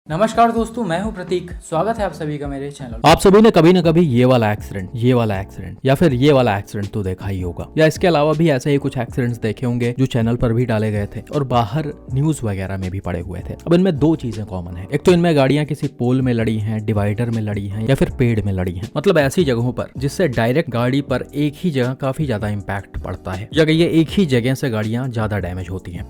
नमस्कार दोस्तों, मैं हूं प्रतीक। स्वागत है आप सभी का मेरे चैनल। आप सभी ने कभी न कभी ये वाला एक्सीडेंट या फिर ये वाला एक्सीडेंट तो देखा ही होगा, या इसके अलावा भी ऐसे ही कुछ एक्सीडेंट्स देखे होंगे जो चैनल पर भी डाले गए थे और बाहर न्यूज वगैरह में भी पड़े हुए थे। अब इनमें दो चीजें कॉमन है। एक तो इनमें गाड़ियां किसी पोल में लड़ी हैं, डिवाइडर में लड़ी हैं या फिर पेड़ में लड़ी हैं, मतलब ऐसी जगहों पर जिससे डायरेक्ट गाड़ी पर एक ही जगह काफी ज्यादा इम्पैक्ट पड़ता है, या ये एक ही जगह से गाड़ियां ज्यादा डैमेज होती हैं।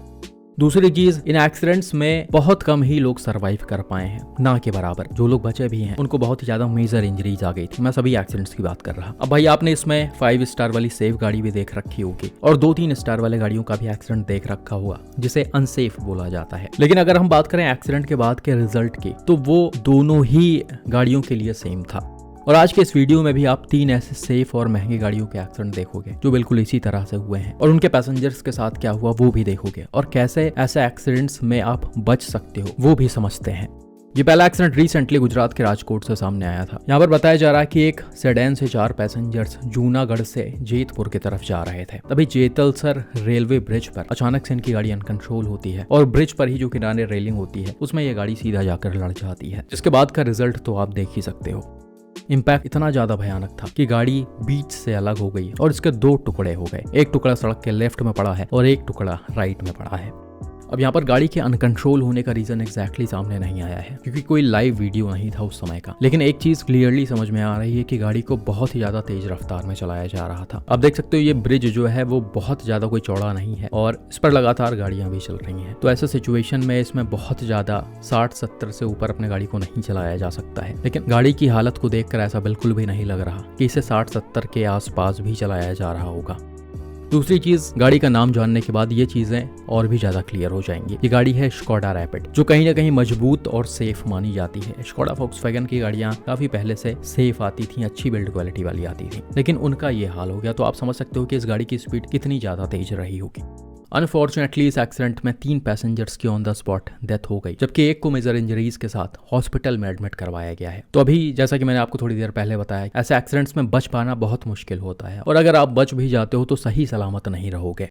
दूसरी चीज, इन एक्सीडेंट्स में बहुत कम ही लोग सरवाइव कर पाए हैं, ना के बराबर जो लोग बचे भी हैं उनको बहुत ही ज्यादा मेजर इंजरीज आ गई थी। मैं सभी एक्सीडेंट्स की बात कर रहा। अब भाई आपने इसमें 5 स्टार वाली सेफ गाड़ी भी देख रखी होगी और 2-3 स्टार वाले गाड़ियों का भी एक्सीडेंट देख रखा होगा जिसे अनसेफ बोला जाता है। लेकिन अगर हम बात करें एक्सीडेंट के बाद के रिजल्ट की, तो वो दोनों ही गाड़ियों के लिए सेम था। और आज के इस वीडियो में भी आप 3 ऐसे सेफ और महंगी गाड़ियों के एक्सीडेंट देखोगे जो बिल्कुल इसी तरह से हुए हैं, और उनके पैसेंजर्स के साथ क्या हुआ वो भी देखोगे, और कैसे ऐसे एक्सीडेंट्स में आप बच सकते हो वो भी समझते हैं। ये पहला एक्सीडेंट रिसेंटली गुजरात के राजकोट से सामने आया था। यहाँ पर बताया जा रहा है कि एक सेडान से 4 पैसेंजर्स जूनागढ़ से जेतपुर की तरफ जा रहे थे। तभी जेतलसर रेलवे ब्रिज पर अचानक से इनकी गाड़ी अनकंट्रोल होती है और ब्रिज पर ही जो किनारे रेलिंग होती है उसमें ये गाड़ी सीधा जाकर लड़ जाती है, जिसके बाद का रिजल्ट तो आप देख ही सकते हो। इम्पैक्ट इतना ज्यादा भयानक था कि गाड़ी बीच से अलग हो गई और इसके 2 टुकड़े हो गए। एक टुकड़ा सड़क के लेफ्ट में पड़ा है और एक टुकड़ा राइट में पड़ा है। अब यहाँ पर गाड़ी के अनकंट्रोल होने का रीजन एग्जैक्टली सामने नहीं आया है क्योंकि कोई लाइव वीडियो नहीं था उस समय का, लेकिन एक चीज क्लियरली समझ में आ रही है कि गाड़ी को बहुत ही ज्यादा तेज रफ्तार में चलाया जा रहा था। आप देख सकते हो ये ब्रिज जो है वो बहुत ज्यादा कोई चौड़ा नहीं है और इस पर लगातार गाड़ियां भी चल रही हैं, तो ऐसे सिचुएशन में इसमें बहुत ज्यादा 60-70 से ऊपर अपने गाड़ी को नहीं चलाया जा सकता है। लेकिन गाड़ी की हालत को देखकर ऐसा बिल्कुल भी नहीं लग रहा कि इसे 60-70 के आसपास भी चलाया जा रहा होगा। दूसरी चीज, गाड़ी का नाम जानने के बाद ये चीजें और भी ज्यादा क्लियर हो जाएंगी। ये गाड़ी है स्कोडा रैपिड, जो कहीं ना कहीं मजबूत और सेफ मानी जाती है। स्कोडा वोक्सवैगन की गाड़ियां काफी पहले से सेफ आती थी, अच्छी बिल्ड क्वालिटी वाली आती थी, लेकिन उनका ये हाल हो गया, तो आप समझ सकते हो कि इस गाड़ी की स्पीड कितनी ज्यादा तेज रही होगी। अनफॉर्चुनेटली इस एक्सीडेंट में 3 पैसेंजर्स की ऑन द स्पॉट डेथ हो गई, जबकि एक को मेजर इंजरीज के साथ हॉस्पिटल में एडमिट करवाया गया है। तो अभी जैसा कि मैंने आपको थोड़ी देर पहले बताया, ऐसे एक्सीडेंट्स में बच पाना बहुत मुश्किल होता है, और अगर आप बच भी जाते हो तो सही सलामत नहीं रहोगे।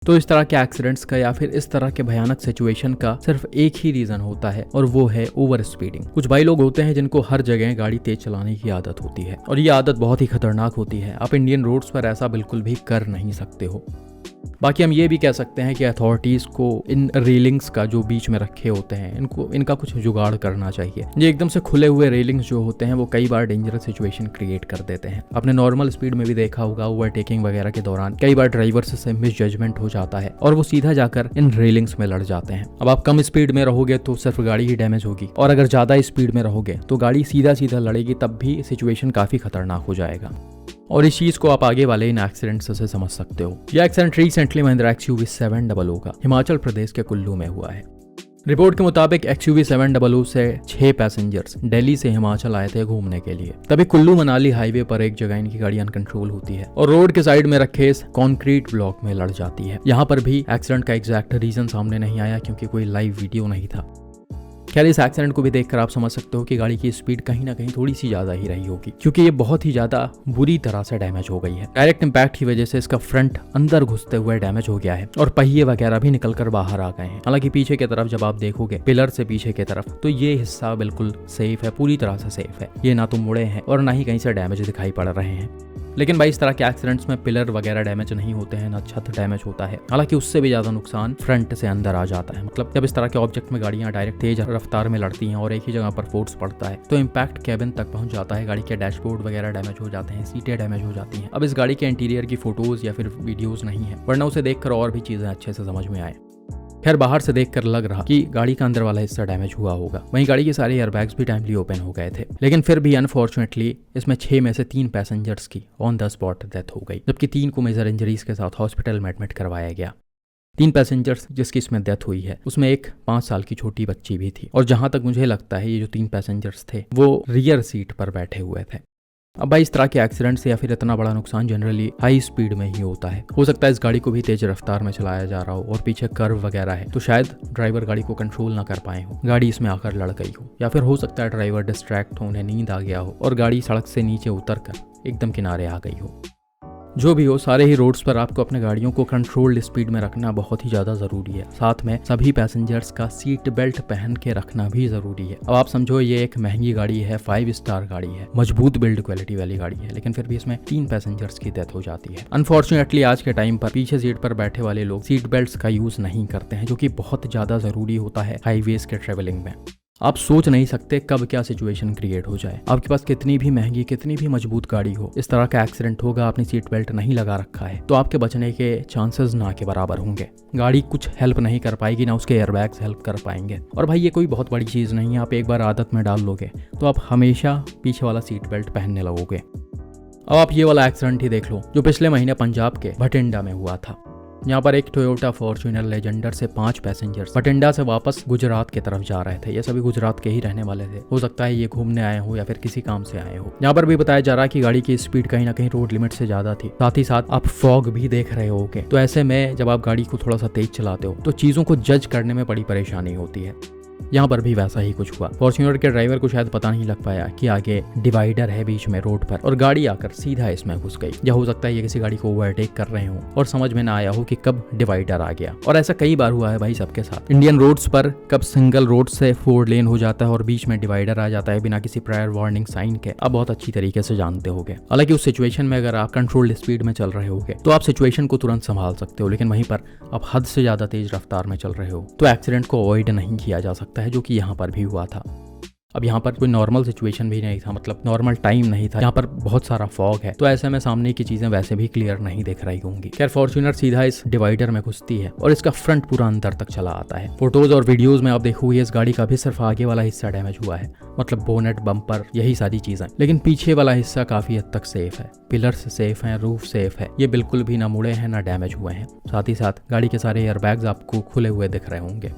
तो इस तरह के एक्सीडेंट्स का या फिर इस तरह के भयानक सिचुएशन का सिर्फ एक ही रीजन होता है, और वो है ओवर स्पीडिंग। कुछ भाई लोग होते हैं जिनको हर जगह गाड़ी तेज चलाने की आदत होती है, और ये आदत बहुत ही खतरनाक होती है। आप इंडियन रोड्स पर ऐसा बिल्कुल भी कर नहीं सकते हो। बाकी हम ये भी कह सकते हैं कि अथॉरिटीज को इन रेलिंग्स का जो बीच में रखे होते हैं इनका कुछ जुगाड़ करना चाहिए। ये एकदम से खुले हुए रेलिंग्स जो होते हैं वो कई बार डेंजरस सिचुएशन क्रिएट कर देते हैं। आपने नॉर्मल स्पीड में भी देखा होगा, ओवरटेकिंग वगैरह के दौरान कई बार ड्राइवर्स से मिस जजमेंट हो जाता है और वो सीधा जाकर इन रेलिंग्स में लड़ जाते हैं। अब आप कम स्पीड में रहोगे तो सिर्फ गाड़ी ही डैमेज होगी, और अगर ज्यादा स्पीड में रहोगे तो गाड़ी सीधा सीधा लड़ेगी, तब भी सिचुएशन काफी खतरनाक हो जाएगा। और इस चीज को आप आगे वाले इन एक्सीडेंट्स से समझ सकते हो। यह एक्सीडेंट रिसेंटली महिंद्रा XUV 700 का हिमाचल प्रदेश के कुल्लू में हुआ है। रिपोर्ट के मुताबिक XUV 700 से 6 पैसेंजर्स दिल्ली से हिमाचल आए थे घूमने के लिए। तभी कुल्लू मनाली हाईवे पर एक जगह इनकी गाड़ी अनकंट्रोल होती है और रोड के साइड में रखे इस कंक्रीट ब्लॉक में लड़ जाती है। यहाँ पर भी एक्सीडेंट का एग्जैक्ट रीजन सामने नहीं आया क्योंकि कोई लाइव वीडियो नहीं था। खैर, इस एक्सीडेंट को भी देखकर आप समझ सकते हो कि गाड़ी की स्पीड कहीं ना कहीं थोड़ी सी ज्यादा ही रही होगी, क्योंकि ये बहुत ही ज्यादा बुरी तरह से डैमेज हो गई है। डायरेक्ट इंपैक्ट की वजह से इसका फ्रंट अंदर घुसते हुए डैमेज हो गया है और पहिए वगैरह भी निकलकर बाहर आ गए हैं। हालांकि पीछे की तरफ जब आप देखोगे पिलर से पीछे की तरफ, तो ये हिस्सा बिल्कुल सेफ है, पूरी तरह से सेफ है। ये ना तो मुड़े हैं और ना ही कहीं से डैमेज दिखाई पड़ रहे हैं। लेकिन भाई इस तरह के एक्सीडेंट्स में पिलर वगैरह डैमेज नहीं होते हैं, ना छत डैमेज होता है। हालांकि उससे भी ज्यादा नुकसान फ्रंट से अंदर आ जाता है। मतलब जब इस तरह के ऑब्जेक्ट में गाड़ियां डायरेक्ट तेज रफ्तार में लड़ती हैं और एक ही जगह पर फोर्स पड़ता है, तो इम्पैक्ट कैबिन तक पहुंच जाता है। गाड़ी के डैशबोर्ड वगैरह डैमेज हो जाते हैं, सीटें डैमेज हो जाती हैं। अब इस गाड़ी के इंटीरियर की फोटोज या फिर वीडियोज नहीं है, वरना उसे देखकर और भी चीजें अच्छे से समझ में आए। खैर, बाहर से देखकर लग रहा कि गाड़ी का अंदर वाला हिस्सा डैमेज हुआ होगा। वहीं गाड़ी के सारे एयरबैग्स भी टाइमली ओपन हो गए थे, लेकिन फिर भी अनफॉर्चुनेटली इसमें 6 में से 3 पैसेंजर्स की ऑन द स्पॉट डेथ हो गई, जबकि 3 को मेजर इंजरीज के साथ हॉस्पिटल में एडमिट करवाया गया। 3 पैसेंजर्स जिसकी इसमें डेथ हुई है उसमें एक 5 साल की छोटी बच्ची भी थी, और जहां तक मुझे लगता है ये जो 3 पैसेंजर्स थे वो रियर सीट पर बैठे हुए थे। अब भाई इस तरह के एक्सीडेंट से या फिर इतना बड़ा नुकसान जनरली हाई स्पीड में ही होता है। हो सकता है इस गाड़ी को भी तेज रफ्तार में चलाया जा रहा हो और पीछे कर्व वगैरह है, तो शायद ड्राइवर गाड़ी को कंट्रोल ना कर पाए हो, गाड़ी इसमें आकर लड़ गई हो, या फिर हो सकता है ड्राइवर डिस्ट्रैक्ट हो, उन्हें नींद आ गया हो और गाड़ी सड़क से नीचे उतर कर एकदम किनारे आ गई हो। जो भी हो, सारे ही रोड्स पर आपको अपने गाड़ियों को कंट्रोल्ड स्पीड में रखना बहुत ही ज़्यादा ज़रूरी है। साथ में सभी पैसेंजर्स का सीट बेल्ट पहन के रखना भी ज़रूरी है। अब आप समझो ये एक महंगी गाड़ी है, 5 स्टार गाड़ी है, मजबूत बिल्ड क्वालिटी वाली गाड़ी है, लेकिन फिर भी इसमें 3 पैसेंजर्स की डेथ हो जाती है। अनफॉर्चुनेटली आज के टाइम पर पीछे सीट पर बैठे वाले लोग सीट बेल्ट का यूज नहीं करते हैं, जो कि बहुत ज़्यादा ज़रूरी होता है हाईवेज के ट्रेवलिंग में। आप सोच नहीं सकते कब क्या सिचुएशन क्रिएट हो जाए। आपके पास कितनी भी महंगी, कितनी भी मजबूत गाड़ी हो, इस तरह का एक्सीडेंट होगा, आपने सीट बेल्ट नहीं लगा रखा है, तो आपके बचने के चांसेस ना के बराबर होंगे। गाड़ी कुछ हेल्प नहीं कर पाएगी, ना उसके एयरबैग्स हेल्प कर पाएंगे। और भाई ये कोई बहुत बड़ी चीज़ नहीं है, आप एक बार आदत में डाल लोगे तो आप हमेशा पीछे वाला सीट बेल्ट पहनने लगोगे। अब आप ये वाला एक्सीडेंट ही देख लो जो पिछले महीने पंजाब के भटिंडा में हुआ था। यहाँ पर एक टोयोटा फॉर्च्यूनर लेजेंडर से 5 पैसेंजर्स भटिंडा से वापस गुजरात की तरफ जा रहे थे। ये सभी गुजरात के ही रहने वाले थे। हो सकता है ये घूमने आए हो या फिर किसी काम से आए हो। यहाँ पर भी बताया जा रहा है कि गाड़ी की स्पीड कहीं ना कहीं रोड लिमिट से ज्यादा थी। साथ ही साथ आप फॉग भी देख रहे होगे, तो ऐसे में जब आप गाड़ी को थोड़ा सा तेज चलाते हो तो चीजों को जज करने में बड़ी परेशानी होती है। यहाँ पर भी वैसा ही कुछ हुआ। फॉर्च्यूनर के ड्राइवर को शायद पता नहीं लग पाया कि आगे डिवाइडर है बीच में रोड पर, और गाड़ी आकर सीधा इसमें घुस गई। या हो सकता है ये किसी गाड़ी को ओवरटेक कर रहे हो और समझ में ना आया हो कि कब डिवाइडर आ गया। और ऐसा कई बार हुआ है भाई सबके साथ। इंडियन रोड्स पर कब सिंगल रोड से 4 लेन हो जाता है और बीच में डिवाइडर आ जाता है बिना किसी प्रायर वार्निंग साइन के, आप बहुत अच्छी तरीके से जानते होगे। हालांकि उस सिचुएशन में अगर आप कंट्रोल्ड स्पीड में चल रहे होगे तो आप सिचुएशन को तुरंत संभाल सकते हो, लेकिन वहीं पर आप हद से ज्यादा तेज रफ्तार में चल रहे हो तो एक्सीडेंट को अवॉइड नहीं किया जा सकता है, जो कि यहाँ पर भी हुआ था। अब यहाँ पर कोई नॉर्मल सिचुएशन भी नहीं था, मतलब नॉर्मल टाइम नहीं था। यहाँ पर बहुत सारा फॉग है, तो ऐसे में सामने की चीजें वैसे भी क्लियर नहीं दिख रही होंगी। खैर फॉर्च्यूनर सीधा इस डिवाइडर में घुसती है और इसका फ्रंट पूरा अंदर तक चला आता है। फोटोज और वीडियोज में आप देखोगे इस गाड़ी का भी सिर्फ आगे वाला हिस्सा डैमेज हुआ है, मतलब बोनेट, बम्पर, यही सारी चीजें। लेकिन पीछे वाला हिस्सा काफी हद तक सेफ है। पिलर्स सेफ हैं, रूफ सेफ है, ये बिल्कुल भी ना मुड़े हैं ना डैमेज हुए हैं। साथ ही साथ गाड़ी के सारे एयरबैग्स आपको खुले हुए दिख रहे होंगे।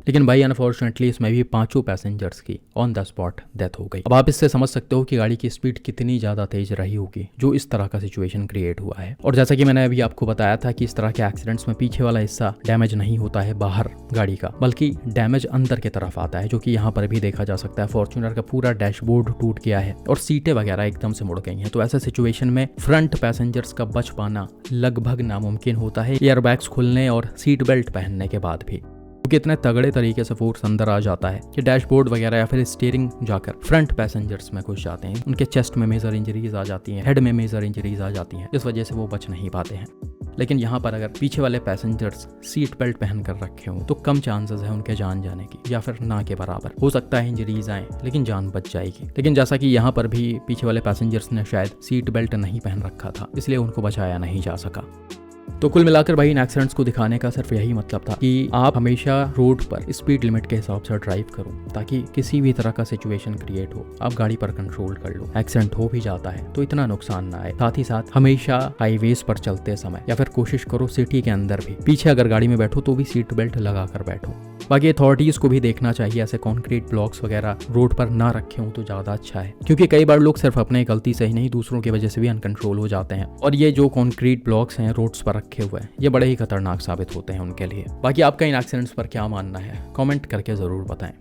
लेकिन भाई अनफॉर्चुनेटली इसमें भी 5 पैसेंजर्स की ऑन द स्पॉट डेथ हो गई। अब आप इससे समझ सकते हो कि गाड़ी की स्पीड कितनी ज्यादा तेज रही होगी जो इस तरह का सिचुएशन क्रिएट हुआ है। और जैसा कि मैंने अभी आपको बताया था कि इस तरह के एक्सीडेंट्स में पीछे वाला हिस्सा डैमेज नहीं होता है बाहर गाड़ी का, बल्कि डैमेज अंदर की तरफ आता है, जो कि यहाँ पर भी देखा जा सकता है। फॉर्च्यूनर का पूरा डैशबोर्ड टूट गया है और सीटें वगैरह एकदम से मुड़ गई हैं। तो ऐसे सिचुएशन में फ्रंट पैसेंजर्स का बच पाना लगभग नामुमकिन होता है, एयरबैग्स खुलने और सीट बेल्ट पहनने के बाद भी, क्योंकि इतने तगड़े तरीके से फोर्स अंदर आ जाता है कि डैशबोर्ड वगैरह या फिर स्टीयरिंग जाकर फ्रंट पैसेंजर्स में घुस जाते हैं। उनके चेस्ट में मेजर इंजरीज आ जाती हैं, हेड में मेजर इंजरीज आ जाती हैं, इस वजह से वो बच नहीं पाते हैं। लेकिन यहाँ पर अगर पीछे वाले पैसेंजर्स सीट बेल्ट पहन कर रखे हो तो कम चांसेस है उनके जान जाने की, या फिर ना के बराबर। हो सकता है इंजरीज आए लेकिन जान बच जाएगी। लेकिन जैसा कि यहाँ पर भी पीछे वाले पैसेंजर्स ने शायद सीट बेल्ट नहीं पहन रखा था, इसलिए उनको बचाया नहीं जा सका। तो कुल मिलाकर भाई इन एक्सीडेंट्स को दिखाने का सिर्फ यही मतलब था कि आप हमेशा रोड पर स्पीड लिमिट के हिसाब से ड्राइव करो, ताकि किसी भी तरह का सिचुएशन क्रिएट हो आप गाड़ी पर कंट्रोल कर लो। एक्सीडेंट हो भी जाता है तो इतना नुकसान ना आए। साथ ही साथ हमेशा हाईवेज पर चलते समय या फिर कोशिश करो सिटी के अंदर भी पीछे अगर गाड़ी में बैठो तो भी सीट बेल्ट लगा कर बैठो। बाकी अथॉरिटीज को भी देखना चाहिए ऐसे कॉन्क्रीट ब्लॉक्स वगैरह रोड पर ना रखे हों तो ज्यादा अच्छा है, क्योंकि कई बार लोग सिर्फ अपने गलती से ही नहीं दूसरों की वजह से भी अनकंट्रोल हो जाते हैं। और ये जो कॉन्क्रीट ब्लॉक्स हैं रोड्स पर रखे हुए हैं, ये बड़े ही खतरनाक साबित होते हैं उनके लिए। बाकी आपका इन एक्सीडेंट्स पर क्या मानना है कमेंट करके जरूर बताएं।